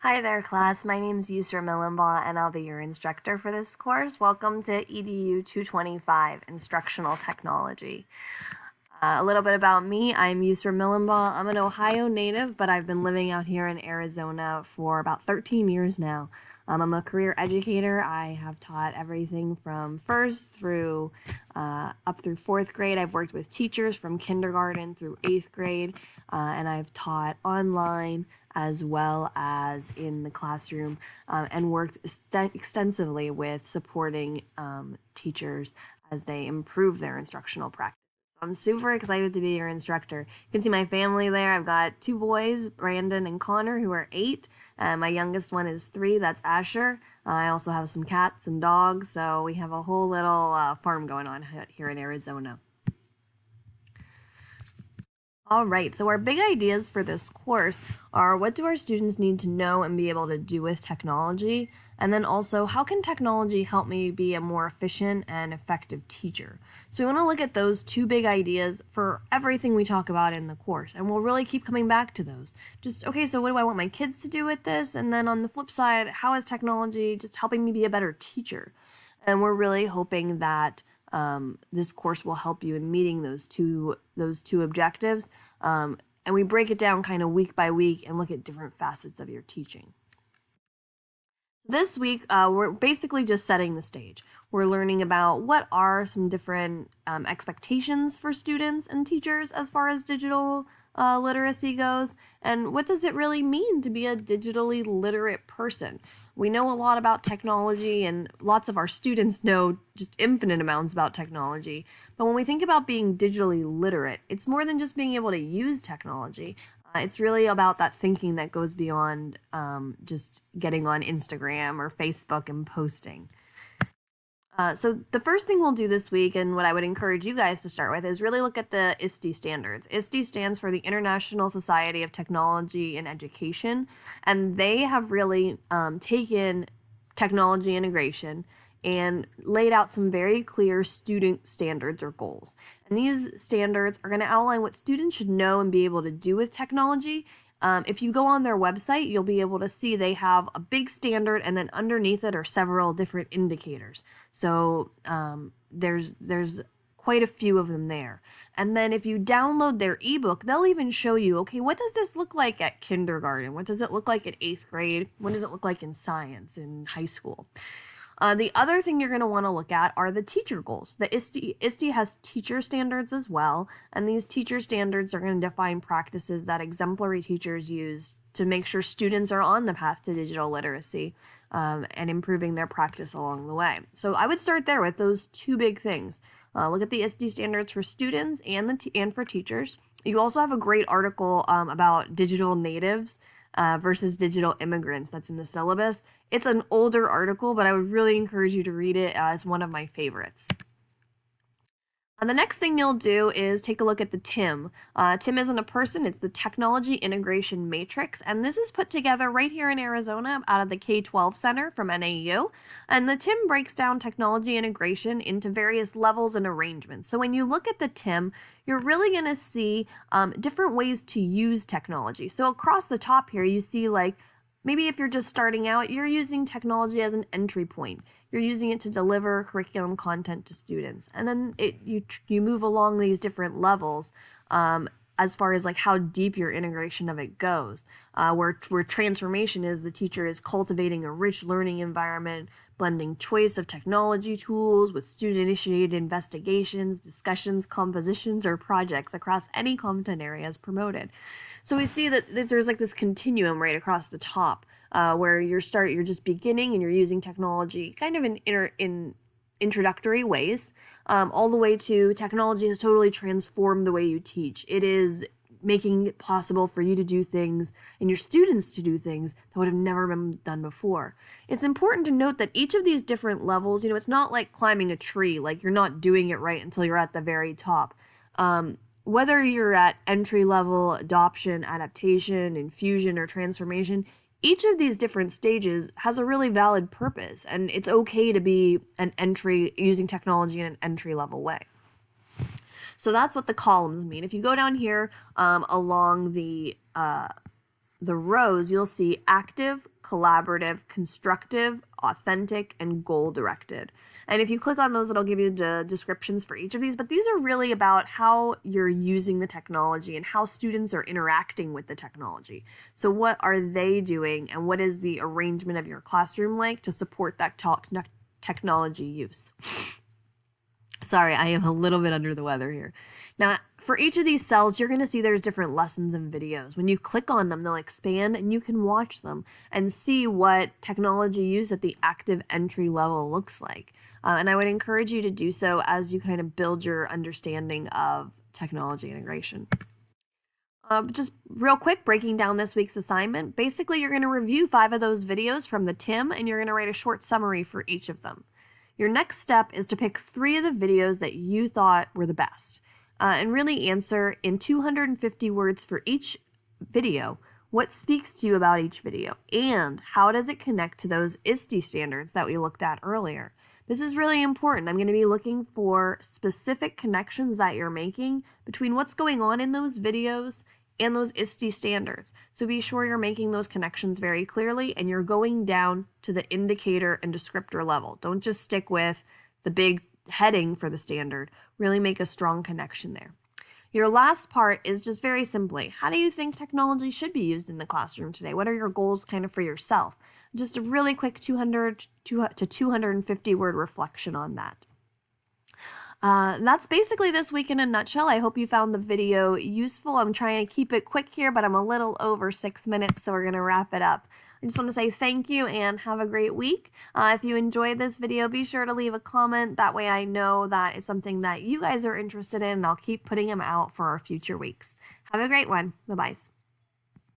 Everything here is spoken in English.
Hi there, class. My name is Yusra Milimbaugh, and I'll be your instructor for this course. Welcome to EDU 225, Instructional Technology. A little bit about me. I'm Yusra Milimbaugh. I'm an Ohio native, but I've been living out here in Arizona for about 13 years now. I'm a career educator. I have taught everything from first through up through fourth grade. I've worked with teachers from kindergarten through eighth grade, and I've taught online as well as in the classroom, and worked extensively with supporting teachers as they improve their instructional practice. I'm super excited to be your instructor. You can see my family there. I've got two boys, Brandon and Connor, who are 8. My youngest one is 3, that's Asher. I also have some cats and dogs, so we have a whole little farm going on here in Arizona. All right, so our big ideas for this course are: what do our students need to know and be able to do with technology? And then also, how can technology help me be a more efficient and effective teacher? So we want to look at those two big ideas for everything we talk about in the course, and we'll really keep coming back to those. Just, okay, so what do I want my kids to do with this? And then on the flip side, how is technology just helping me be a better teacher? And we're really hoping that this course will help you in meeting those two objectives. And we break it down kind of week by week and look at different facets of your teaching. This week, we're basically just setting the stage. We're learning about what are some different expectations for students and teachers as far as digital literacy goes, and what does it really mean to be a digitally literate person. We know a lot about technology, and lots of our students know just infinite amounts about technology. But when we think about being digitally literate, it's more than just being able to use technology. It's really about that thinking that goes beyond just getting on Instagram or Facebook and posting. So the first thing we'll do this week, and what I would encourage you guys to start with, is really look at the ISTE standards. ISTE stands for the International Society of Technology and Education, and they have really taken technology integration and laid out some very clear student standards or goals. And these standards are going to outline what students should know and be able to do with technology. If you go on their website, you'll be able to see they have a big standard, and then underneath it are several different indicators. So there's quite a few of them there. And then if you download their ebook, they'll even show you, okay, what does this look like at kindergarten? What does it look like at 8th grade? What does it look like in science in high school? The other thing you're going to want to look at are the teacher goals. The ISTE has teacher standards as well, and these teacher standards are going to define practices that exemplary teachers use to make sure students are on the path to digital literacy and improving their practice along the way. So I would start there with those two big things. Look at the ISTE standards for students and for teachers. You also have a great article about digital natives versus digital immigrants that's in the syllabus. It's an older article, but I would really encourage you to read it as one of my favorites. And the next thing you'll do is take a look at the TIM. TIM isn't a person, it's the Technology Integration Matrix, and this is put together right here in Arizona out of the K-12 Center from NAU. And the TIM breaks down technology integration into various levels and arrangements. So when you look at the TIM, you're really going to see different ways to use technology. So across the top here, you see, like, maybe if you're just starting out, you're using technology as an entry point. You're using it to deliver curriculum content to students. And then you move along these different levels as far as like how deep your integration of it goes. Where transformation is, the teacher is cultivating a rich learning environment, blending choice of technology tools with student-initiated investigations, discussions, compositions, or projects across any content areas promoted. So we see that there's like this continuum right across the top where you're just beginning and you're using technology kind of in introductory ways, all the way to technology has totally transformed the way you teach. It is making it possible for you to do things and your students to do things that would have never been done before. It's important to note that each of these different levels, it's not like climbing a tree, like you're not doing it right until you're at the very top. Whether you're at entry level, adoption, adaptation, infusion, or transformation, each of these different stages has a really valid purpose, and it's okay to be using technology in an entry level way. So that's what the columns mean. If you go down here along the the rows, you'll see active, collaborative, constructive, authentic, and goal-directed. And if you click on those, it'll give you the descriptions for each of these, but these are really about how you're using the technology and how students are interacting with the technology. So what are they doing, and what is the arrangement of your classroom like to support that technology use? Sorry, I am a little bit under the weather here. Now, for each of these cells, you're going to see there's different lessons and videos. When you click on them, they'll expand and you can watch them and see what technology use at the active entry level looks like. And I would encourage you to do so as you kind of build your understanding of technology integration. Just real quick, breaking down this week's assignment. Basically, you're going to review 5 of those videos from the TIM, and you're going to write a short summary for each of them. Your next step is to pick 3 of the videos that you thought were the best, and really answer in 250 words for each video what speaks to you about each video, and how does it connect to those ISTE standards that we looked at earlier. This is really important. I'm going to be looking for specific connections that you're making between what's going on in those videos and those ISTE standards. So be sure you're making those connections very clearly and you're going down to the indicator and descriptor level. Don't just stick with the big heading for the standard. Really make a strong connection there. Your last part is just very simply, how do you think technology should be used in the classroom today? What are your goals kind of for yourself? Just a really quick 200 to 250 word reflection on that. That's basically this week in a nutshell. I hope you found the video useful. I'm trying to keep it quick here, but I'm a little over 6 minutes, so we're going to wrap it up. I just want to say thank you and have a great week. If you enjoyed this video, be sure to leave a comment. That way I know that it's something that you guys are interested in, and I'll keep putting them out for our future weeks. Have a great one. Bye-bye.